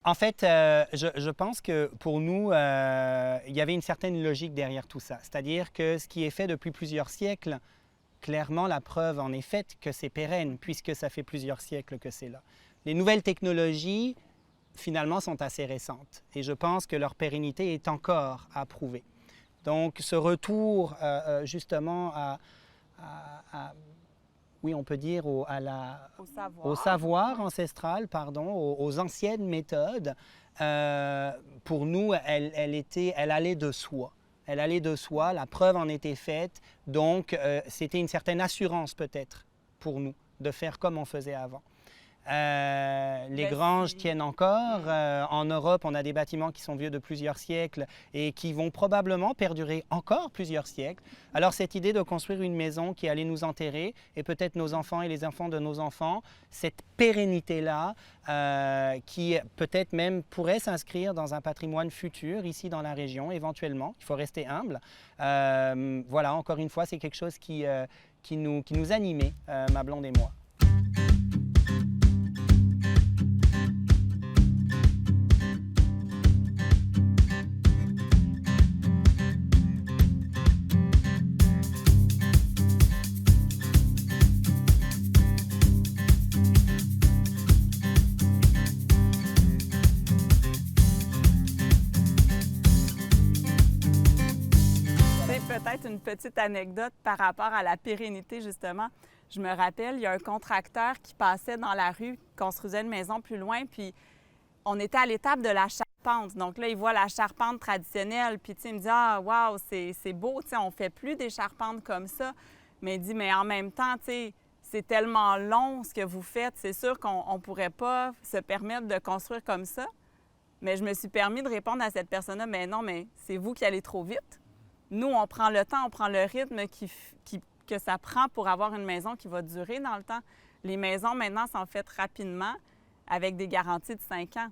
En fait, je pense que pour nous, il y avait une certaine logique derrière tout ça. C'est-à-dire que ce qui est fait depuis plusieurs siècles, clairement, la preuve en est faite que c'est pérenne, puisque ça fait plusieurs siècles que c'est là. Les nouvelles technologies, finalement, sont assez récentes. Et je pense que leur pérennité est encore à prouver. Donc, ce retour, justement, oui, on peut dire au savoir ancestral, pardon, aux anciennes méthodes, pour nous, elle allait de soi. Elle allait de soi, la preuve en était faite, donc c'était une certaine assurance peut-être pour nous de faire comme on faisait avant. Les granges tiennent encore. En Europe, on a des bâtiments qui sont vieux de plusieurs siècles et qui vont probablement perdurer encore plusieurs siècles. Alors cette idée de construire une maison qui allait nous enterrer, et peut-être nos enfants et les enfants de nos enfants, cette pérennité-là, qui peut-être même pourrait s'inscrire dans un patrimoine futur ici dans la région, éventuellement. Il faut rester humble. Voilà, encore une fois, c'est quelque chose qui nous animait, ma blonde et moi. Peut-être une petite anecdote par rapport à la pérennité, justement. Je me rappelle, il y a un contracteur qui passait dans la rue, construisait une maison plus loin, puis on était à l'étape de la charpente. Donc là, il voit la charpente traditionnelle, puis il me dit « Ah, wow, c'est beau, on fait plus des charpentes comme ça. » Mais il dit « Mais en même temps, c'est tellement long ce que vous faites, c'est sûr qu'on ne pourrait pas se permettre de construire comme ça. » Mais je me suis permis de répondre à cette personne-là « Mais non, mais c'est vous qui allez trop vite. » Nous, on prend le temps, on prend le rythme que ça prend pour avoir une maison qui va durer dans le temps. Les maisons, maintenant, sont faites rapidement avec des garanties de 5 ans.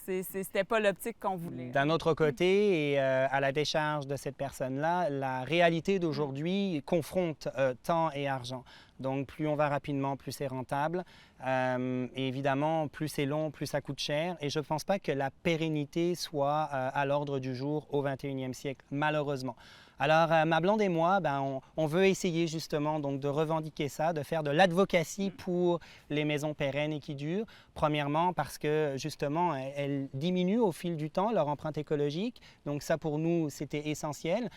C'était pas l'optique qu'on voulait. D'un autre côté, et à la décharge de cette personne-là, la réalité d'aujourd'hui confronte temps et argent. Donc, plus on va rapidement, plus c'est rentable. Et évidemment, plus c'est long, plus ça coûte cher. Et je ne pense pas que la pérennité soit à l'ordre du jour au 21e siècle, malheureusement. Alors, ma blonde et moi, on veut essayer justement donc, de revendiquer ça, de faire de l'advocacy pour les maisons pérennes et qui durent. Premièrement, parce que justement, elles diminuent au fil du temps leur empreinte écologique. Donc ça, pour nous, c'était essentiel.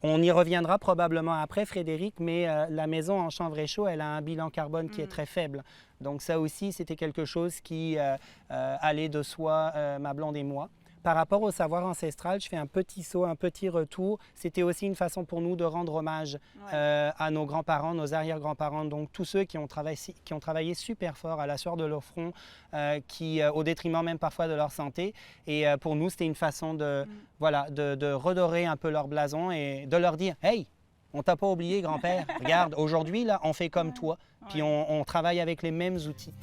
On y reviendra probablement après, Frédéric, mais la maison en chanvre et chaud, elle a un bilan carbone qui est très faible. Donc ça aussi, c'était quelque chose qui allait de soi, ma blonde et moi. Par rapport au savoir ancestral, je fais un petit saut, un petit retour. C'était aussi une façon pour nous de rendre hommage à nos grands-parents, nos arrière-grands-parents, donc tous ceux qui ont travaillé super fort à la sueur de leur front, au détriment même parfois de leur santé. Et pour nous, c'était une façon de redorer un peu leur blason et de leur dire « Hey, on t'a pas oublié, grand-père. Regarde, aujourd'hui, là, on fait comme toi. Puis on travaille avec les mêmes outils. »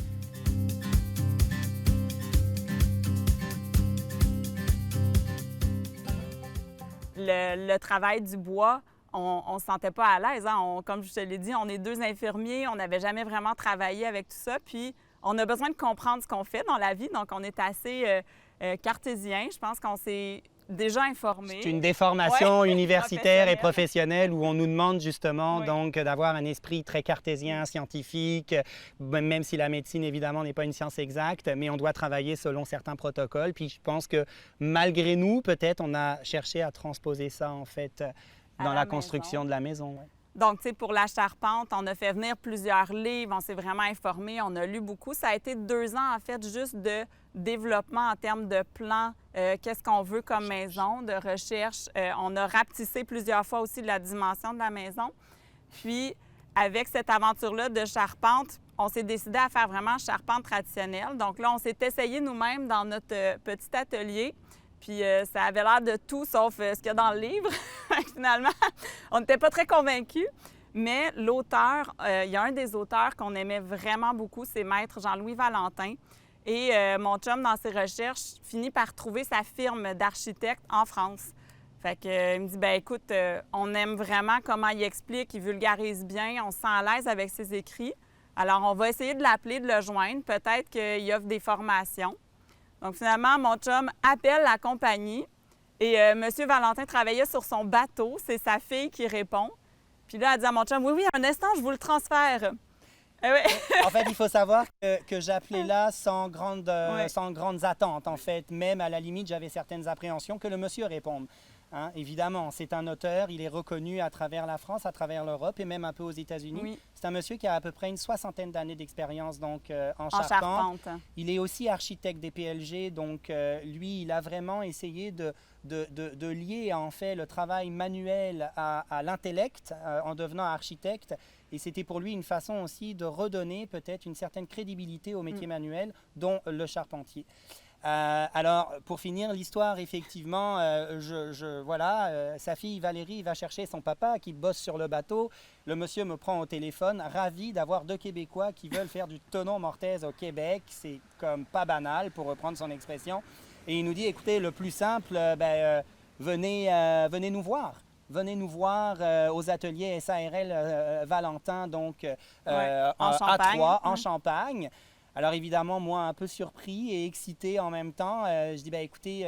Le travail du bois, on ne se sentait pas à l'aise. Hein? Comme je te l'ai dit, on est 2 infirmiers, on n'avait jamais vraiment travaillé avec tout ça. Puis, on a besoin de comprendre ce qu'on fait dans la vie. Donc, on est assez cartésien. Je pense qu'on s'est déjà informé. C'est une déformation universitaire et professionnelle où on nous demande justement donc d'avoir un esprit très cartésien, scientifique, même si la médecine, évidemment, n'est pas une science exacte, mais on doit travailler selon certains protocoles. Puis je pense que malgré nous, peut-être, on a cherché à transposer ça, en fait, dans la construction de la maison. Ouais. Donc, tu sais, pour la charpente, on a fait venir plusieurs livres, on s'est vraiment informé, on a lu beaucoup. Ça a été 2 ans, en fait, juste de développement en termes de plans, qu'est-ce qu'on veut comme maison, de recherche. On a rapetissé plusieurs fois aussi la dimension de la maison. Puis, avec cette aventure-là de charpente, on s'est décidé à faire vraiment charpente traditionnelle. Donc là, on s'est essayé nous-mêmes dans notre petit atelier. Puis ça avait l'air de tout sauf ce qu'il y a dans le livre. Finalement, on n'était pas très convaincus. Mais l'auteur, il y a un des auteurs qu'on aimait vraiment beaucoup, c'est Maître Jean-Louis Valentin. Et mon chum, dans ses recherches, finit par trouver sa firme d'architecte en France. Fait que, il me dit, ben écoute, on aime vraiment comment il explique, il vulgarise bien, on se sent à l'aise avec ses écrits. Alors, on va essayer de l'appeler, de le joindre. Peut-être qu'il offre des formations. Donc, finalement, mon chum appelle la compagnie et M. Valentin travaillait sur son bateau. C'est sa fille qui répond. Puis là, elle dit à mon chum, oui, un instant, je vous le transfère. Ouais. En fait, il faut savoir que j'appelais là sans grandes attentes. En fait, même à la limite, j'avais certaines appréhensions que le monsieur réponde. Hein, évidemment, c'est un auteur, il est reconnu à travers la France, à travers l'Europe et même un peu aux États-Unis. Oui. C'est un monsieur qui a à peu près une 60aine d'années d'expérience donc en charpente. Il est aussi architecte des PLG, donc lui, il a vraiment essayé de lier en fait le travail manuel à l'intellect en devenant architecte. Et c'était pour lui une façon aussi de redonner peut-être une certaine crédibilité au métier manuel, dont le charpentier. Alors, pour finir l'histoire, effectivement, sa fille Valérie va chercher son papa qui bosse sur le bateau. Le monsieur me prend au téléphone, ravi d'avoir 2 Québécois qui veulent faire du tonneau mortaise au Québec. C'est comme pas banal, pour reprendre son expression. Et il nous dit, écoutez, le plus simple, venez nous voir. Venez nous voir aux ateliers SARL Valentin, donc à Troyes, en Champagne. Alors évidemment, moi, un peu surpris et excité en même temps, je dis, écoutez,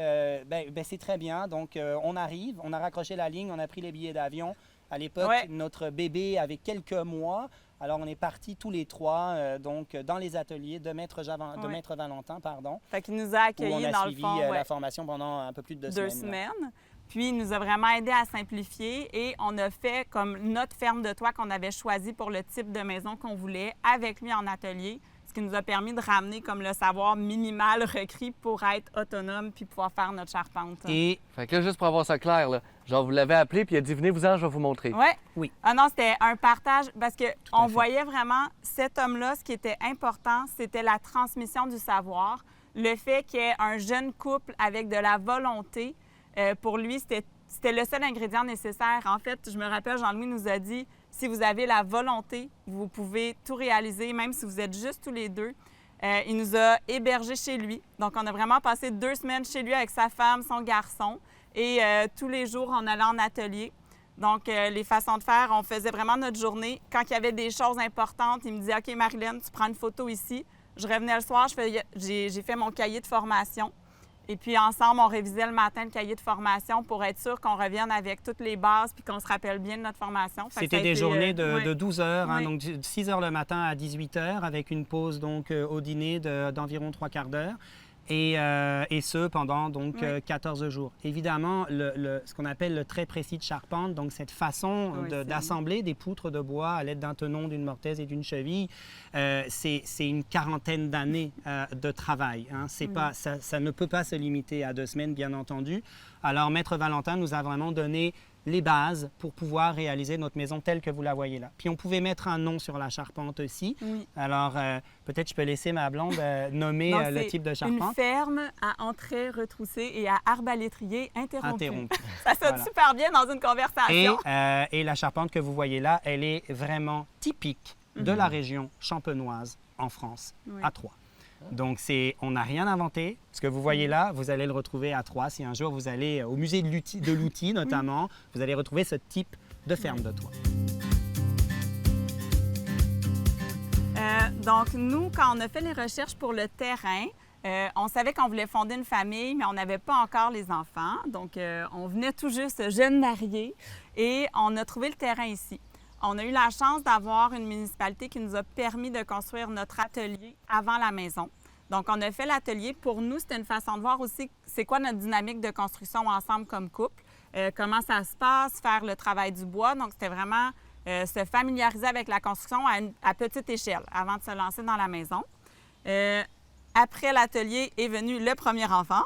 c'est très bien. Donc on arrive, on a raccroché la ligne, on a pris les billets d'avion. À l'époque, notre bébé avait quelques mois. Alors on est partis tous les 3 donc dans les ateliers de Maître Valentin, pardon. Fait qu'il nous a accueillis dans le fond. On a suivi la formation pendant un peu plus de 2 semaines. Puis, il nous a vraiment aidé à simplifier et on a fait comme notre ferme de toit qu'on avait choisi pour le type de maison qu'on voulait avec lui en atelier, ce qui nous a permis de ramener comme le savoir minimal requis pour être autonome puis pouvoir faire notre charpente. Et fait que là, juste pour avoir ça clair, là, genre vous l'avez appelé puis il a dit venez-vous-en, je vais vous montrer. Oui. Ah non, c'était un partage parce que on voyait vraiment cet homme-là, ce qui était important, c'était la transmission du savoir, le fait qu'il y ait un jeune couple avec de la volonté. Pour lui, c'était le seul ingrédient nécessaire. En fait, je me rappelle, Jean-Louis nous a dit, si vous avez la volonté, vous pouvez tout réaliser, même si vous êtes juste tous les 2. Il nous a hébergés chez lui. Donc, on a vraiment passé 2 semaines chez lui avec sa femme, son garçon. Et tous les jours, on allait en atelier. Donc, les façons de faire, on faisait vraiment notre journée. Quand il y avait des choses importantes, il me disait, OK, Marilyn, tu prends une photo ici. Je revenais le soir, j'ai fait mon cahier de formation. Et puis, ensemble, on révisait le matin le cahier de formation pour être sûr qu'on revienne avec toutes les bases puis qu'on se rappelle bien de notre formation. C'était des journées de 12 heures, hein, donc 6 heures le matin à 18 heures, avec une pause donc, au dîner d'environ 3/4 d'heure. Et ce, pendant donc 14 jours. Évidemment, ce qu'on appelle le trait précis de charpente, donc cette façon d'assembler des poutres de bois à l'aide d'un tenon, d'une mortaise et d'une cheville, c'est une 40aine d'années de travail. Hein. Ça ne peut pas se limiter à 2 semaines, bien entendu. Alors, Maître Valentin nous a vraiment donné les bases pour pouvoir réaliser notre maison telle que vous la voyez là. Puis on pouvait mettre un nom sur la charpente aussi. Oui. Alors, peut-être je peux laisser ma blonde nommer le type de charpente. Une ferme à entrée retroussée et à arbalétrier interrompu. Ça sonne super bien dans une conversation. Et la charpente que vous voyez là, elle est vraiment typique de la région champenoise en France, à Troyes. Donc, on n'a rien inventé. Ce que vous voyez là, vous allez le retrouver à Troyes. Si un jour vous allez au musée de l'outil notamment, vous allez retrouver ce type de ferme de toit. Donc, nous, quand on a fait les recherches pour le terrain, on savait qu'on voulait fonder une famille, mais on n'avait pas encore les enfants. Donc, on venait tout juste jeune mariés et on a trouvé le terrain ici. On a eu la chance d'avoir une municipalité qui nous a permis de construire notre atelier avant la maison. Donc, on a fait l'atelier. Pour nous, c'était une façon de voir aussi c'est quoi notre dynamique de construction ensemble comme couple, comment ça se passe, faire le travail du bois. Donc, c'était vraiment se familiariser avec la construction à petite échelle avant de se lancer dans la maison. Après l'atelier est venu le premier enfant,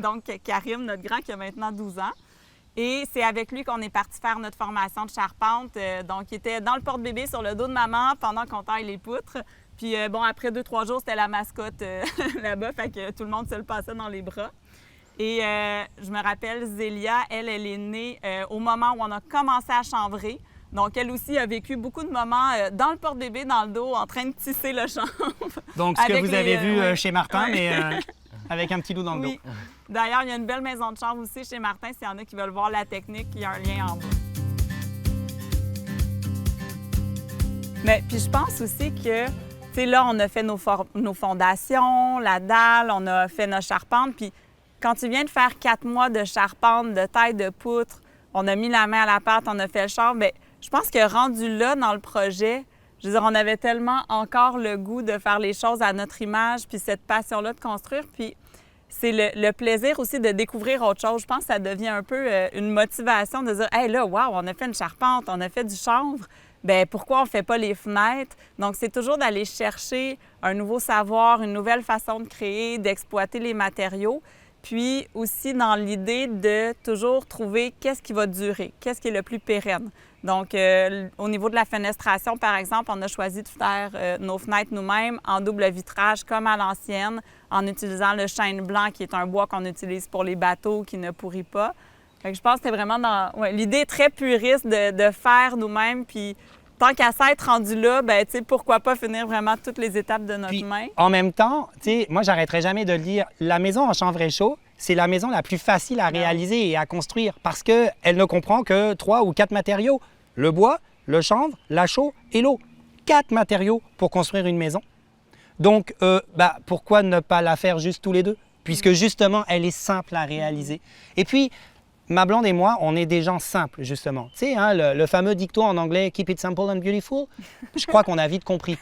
donc Karim, notre grand, qui a maintenant 12 ans. Et c'est avec lui qu'on est parti faire notre formation de charpente. Donc, il était dans le porte-bébé sur le dos de maman pendant qu'on taille les poutres. Puis, après 2-3 jours, c'était la mascotte là-bas, fait que tout le monde se le passait dans les bras. Et je me rappelle, Zélia, elle est née au moment où on a commencé à chanvrer. Donc, elle aussi a vécu beaucoup de moments dans le porte-bébé, dans le dos, en train de tisser le chanvre. Donc, ce que vous avez vu chez Martin, mais avec un petit loup dans le dos. D'ailleurs, il y a une belle maison de chanvre aussi chez Martin, s'il y en a qui veulent voir la technique, il y a un lien en bas. Mais puis je pense aussi que tu sais, là, on a fait nos fondations, la dalle, on a fait nos charpentes. Puis quand tu viens de faire 4 mois de charpente, de taille de poutre, on a mis la main à la pâte, on a fait le chanvre, bien, je pense que rendu là dans le projet, je veux dire, on avait tellement encore le goût de faire les choses à notre image, puis cette passion-là de construire. Puis c'est le plaisir aussi de découvrir autre chose. Je pense que ça devient un peu une motivation de dire « Hey, là, wow, on a fait une charpente, on a fait du chanvre. Bien, pourquoi on ne fait pas les fenêtres? » Donc, c'est toujours d'aller chercher un nouveau savoir, une nouvelle façon de créer, d'exploiter les matériaux. Puis aussi dans l'idée de toujours trouver qu'est-ce qui va durer, qu'est-ce qui est le plus pérenne. Donc, au niveau de la fenestration, par exemple, on a choisi de faire nos fenêtres nous-mêmes en double vitrage comme à l'ancienne, en utilisant le chêne blanc qui est un bois qu'on utilise pour les bateaux qui ne pourrit pas. Fait que je pense que c'était vraiment dans l'idée très puriste de faire nous-mêmes. Puis tant qu'à ça être rendu là, ben tu sais, pourquoi pas finir vraiment toutes les étapes de notre Puis, main. en même temps, tu sais, moi, j'arrêterai jamais de le dire, la maison en chanvre et chaud, c'est la maison la plus facile à réaliser et à construire parce qu'elle ne comprend que 3 ou 4 matériaux. Le bois, le chanvre, la chaux et l'eau. 4 matériaux pour construire une maison. Donc, pourquoi ne pas la faire juste tous les deux? Puisque justement, elle est simple à réaliser. Et puis, ma blonde et moi, on est des gens simples, justement. Tu sais, hein, le fameux dicton en anglais « Keep it simple and beautiful », je crois qu'on a vite compris.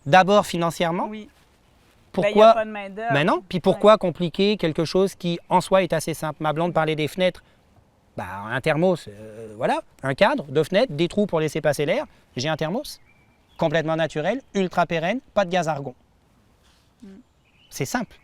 D'abord financièrement. Oui. Pourquoi? Ben, y a pas de main-d'œuvre. Mais non. Puis pourquoi compliquer quelque chose qui, en soi, est assez simple? Ma blonde parlait des fenêtres. Un thermos, voilà, un cadre, 2 fenêtres, des trous pour laisser passer l'air. J'ai un thermos, complètement naturel, ultra pérenne, pas de gaz argon. C'est simple.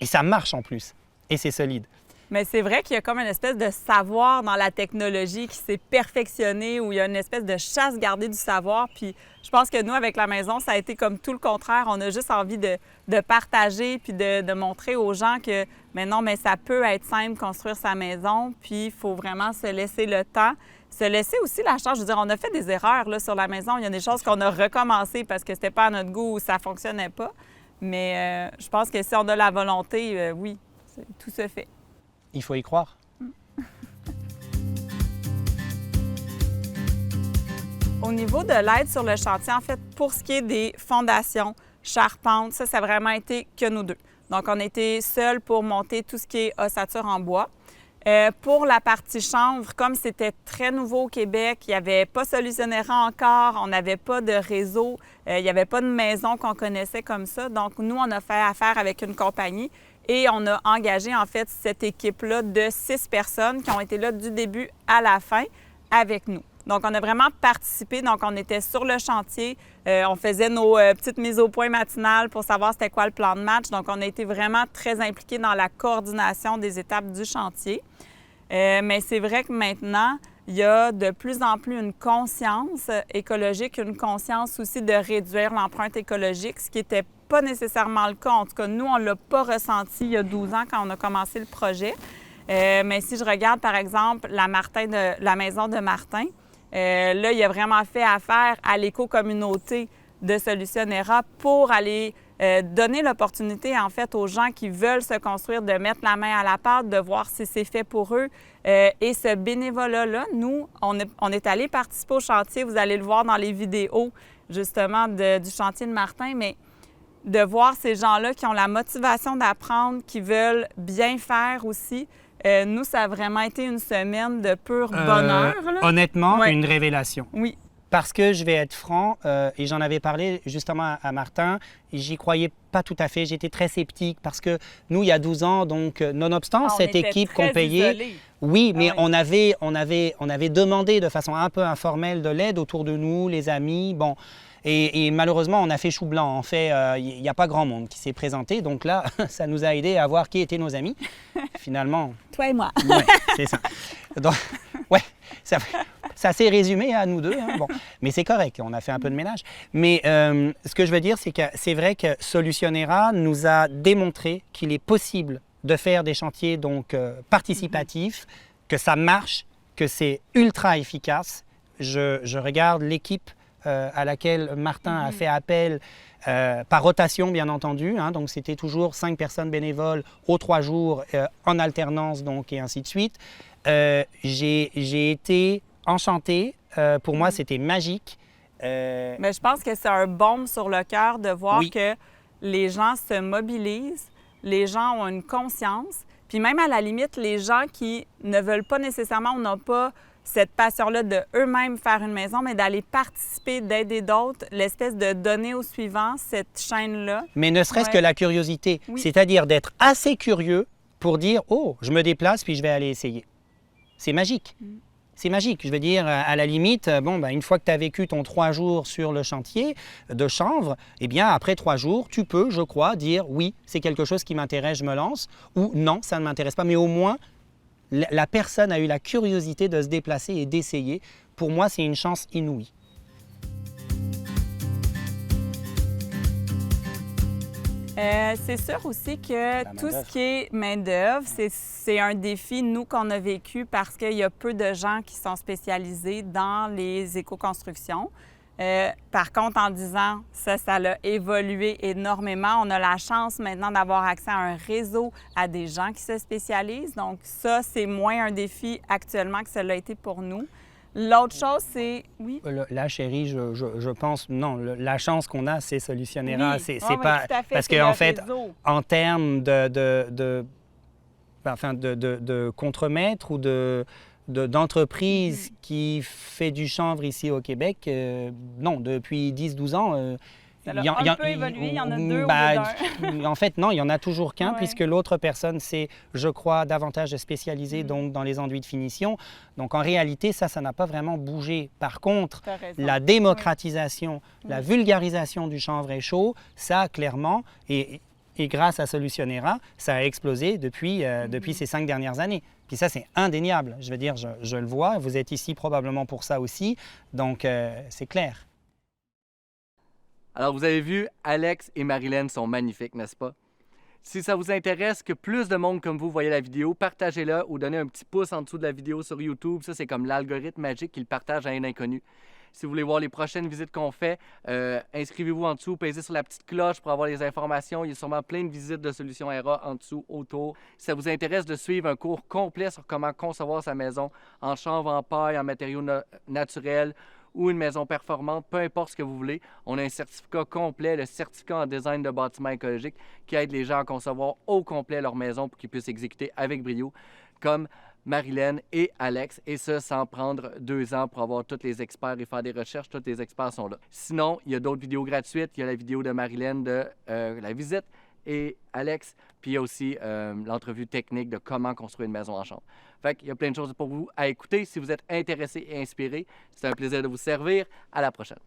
Et ça marche en plus. Et c'est solide. Mais c'est vrai qu'il y a comme une espèce de savoir dans la technologie qui s'est perfectionné, où il y a une espèce de chasse gardée du savoir. Puis je pense que nous, avec la maison, ça a été comme tout le contraire. On a juste envie de partager puis de montrer aux gens que, mais non, mais ça peut être simple, construire sa maison. Puis il faut vraiment se laisser le temps. Se laisser aussi la chance. Je veux dire, on a fait des erreurs là, sur la maison. Il y a des choses qu'on a recommencées parce que c'était pas à notre goût ou ça fonctionnait pas. Mais je pense que si on a la volonté, oui, tout se fait. Il faut y croire. Au niveau de l'aide sur le chantier, en fait, pour ce qui est des fondations, charpentes, ça a vraiment été que nous deux. Donc, on était seuls pour monter tout ce qui est ossature en bois. Pour la partie chanvre, comme c'était très nouveau au Québec, il n'y avait pas Solutionnera encore, on n'avait pas de réseau, il n'y avait pas de maison qu'on connaissait comme ça. Donc, nous, on a fait affaire avec une compagnie et on a engagé, en fait, cette équipe-là de 6 personnes qui ont été là du début à la fin avec nous. Donc, on a vraiment participé. Donc, on était sur le chantier. On faisait nos petites mises au point matinales pour savoir c'était quoi le plan de match. Donc, on a été vraiment très impliqués dans la coordination des étapes du chantier. Mais c'est vrai que maintenant, il y a de plus en plus une conscience écologique, une conscience aussi de réduire l'empreinte écologique, ce qui n'était pas nécessairement le cas. En tout cas, nous, on ne l'a pas ressenti il y a 12 ans quand on a commencé le projet. Mais si je regarde, par exemple, la maison de Martin, là, il a vraiment fait affaire à l'éco-communauté de Solutionnera pour aller donner l'opportunité, en fait, aux gens qui veulent se construire de mettre la main à la pâte, de voir si c'est fait pour eux. Et ce bénévolat-là, nous, on est allé participer au chantier. Vous allez le voir dans les vidéos, justement, du chantier de Martin, mais de voir ces gens-là qui ont la motivation d'apprendre, qui veulent bien faire aussi. Nous, ça a vraiment été une semaine de pur bonheur. Là. Honnêtement, Ouais. une révélation. Oui. Parce que je vais être franc, et j'en avais parlé justement à Martin, j'y croyais pas tout à fait, j'étais très sceptique parce que nous, il y a 12 ans, donc nonobstant cette équipe qu'on payait, oui, mais on avait demandé de façon un peu informelle de l'aide autour de nous, les amis, bon. Et malheureusement, on a fait chou blanc. En fait, il n'y a pas grand monde qui s'est présenté. Donc là, ça nous a aidé à voir qui étaient nos amis. Finalement. Toi et moi. Oui, c'est ça. Donc, ouais, ça s'est résumé à nous deux. Hein. Bon, mais c'est correct, on a fait un peu de ménage. Mais ce que je veux dire, c'est que c'est vrai que Solutionnera nous a démontré qu'il est possible de faire des chantiers donc, participatifs, que ça marche, que c'est ultra efficace. Je regarde l'équipe à laquelle Martin a fait appel par rotation, bien entendu. Hein, donc, c'était toujours 5 personnes bénévoles aux 3 jours en alternance, donc, et ainsi de suite. J'ai été enchanté. Pour moi, c'était magique. Mais je pense que c'est un baume sur le cœur de voir Oui. que les gens se mobilisent, les gens ont une conscience, puis même à la limite, les gens qui ne veulent pas nécessairement ou n'ont pas cette passion-là de eux-mêmes faire une maison, mais d'aller participer, d'aider d'autres, l'espèce de donner au suivant, cette chaîne-là. Mais ne serait-ce Ouais. que la curiosité, Oui. c'est-à-dire d'être assez curieux pour dire « Oh, je me déplace puis je vais aller essayer ». C'est magique. C'est magique. Je veux dire, à la limite, une fois que tu as vécu ton 3 jours sur le chantier de chanvre, eh bien, après 3 jours, tu peux, je crois, dire oui, c'est quelque chose qui m'intéresse, je me lance, ou non, ça ne m'intéresse pas. Mais au moins, la personne a eu la curiosité de se déplacer et d'essayer. Pour moi, c'est une chance inouïe. C'est sûr aussi que tout ce main-d'œuvre. qui est main-d'œuvre, c'est un défi, nous, qu'on a vécu parce qu'il y a peu de gens qui sont spécialisés dans les éco-constructions. Par contre, en 10 ans, ça a évolué énormément. On a la chance maintenant d'avoir accès à un réseau, à des gens qui se spécialisent. Donc ça, c'est moins un défi actuellement que ça l'a été pour nous. L'autre chose, c'est... Oui? Là, chérie, je pense, non, la chance qu'on a, c'est Solutionnera. Oui. C'est Oui, pas... tout à fait, Parce c'est qu'en le fait, réseau. en termes de contremaître ou d'entreprise qui fait du chanvre ici au Québec, non, depuis 10-12 ans... Ça a un peu évolué, il y en a 2 au lieu d'un. En fait, non, il n'y en a toujours qu'un, Ouais. puisque l'autre personne, c'est, je crois, davantage spécialisé donc, dans les enduits de finition. Donc, en réalité, ça n'a pas vraiment bougé. Par contre, T'as raison. la démocratisation, la vulgarisation du chanvre chaud, ça, clairement, et grâce à Solutionnera, ça a explosé depuis ces 5 dernières années. Puis ça, c'est indéniable. Je veux dire, je le vois, vous êtes ici probablement pour ça aussi, donc c'est clair. Alors, vous avez vu, Alex et Marilyn sont magnifiques, n'est-ce pas? Si ça vous intéresse que plus de monde comme vous voyez la vidéo, partagez-la ou donnez un petit pouce en dessous de la vidéo sur YouTube. Ça, c'est comme l'algorithme magique qui le partage à un inconnu. Si vous voulez voir les prochaines visites qu'on fait, inscrivez-vous en dessous, pesez sur la petite cloche pour avoir les informations. Il y a sûrement plein de visites de Solutions Aera en dessous, autour. Si ça vous intéresse de suivre un cours complet sur comment concevoir sa maison en chanvre, en paille, en matériaux naturels, ou une maison performante, peu importe ce que vous voulez. On a un certificat complet, le certificat en design de bâtiment écologique, qui aide les gens à concevoir au complet leur maison pour qu'ils puissent exécuter avec brio, comme Marilyn et Alex, et ça sans prendre 2 ans pour avoir tous les experts et faire des recherches. Tous les experts sont là. Sinon, il y a d'autres vidéos gratuites. Il y a la vidéo de Marilyn de la visite et Alex, puis il y a aussi l'entrevue technique de comment construire une maison en chanvre. Fait qu'il y a plein de choses pour vous à écouter. Si vous êtes intéressé et inspiré, c'est un plaisir de vous servir. À la prochaine.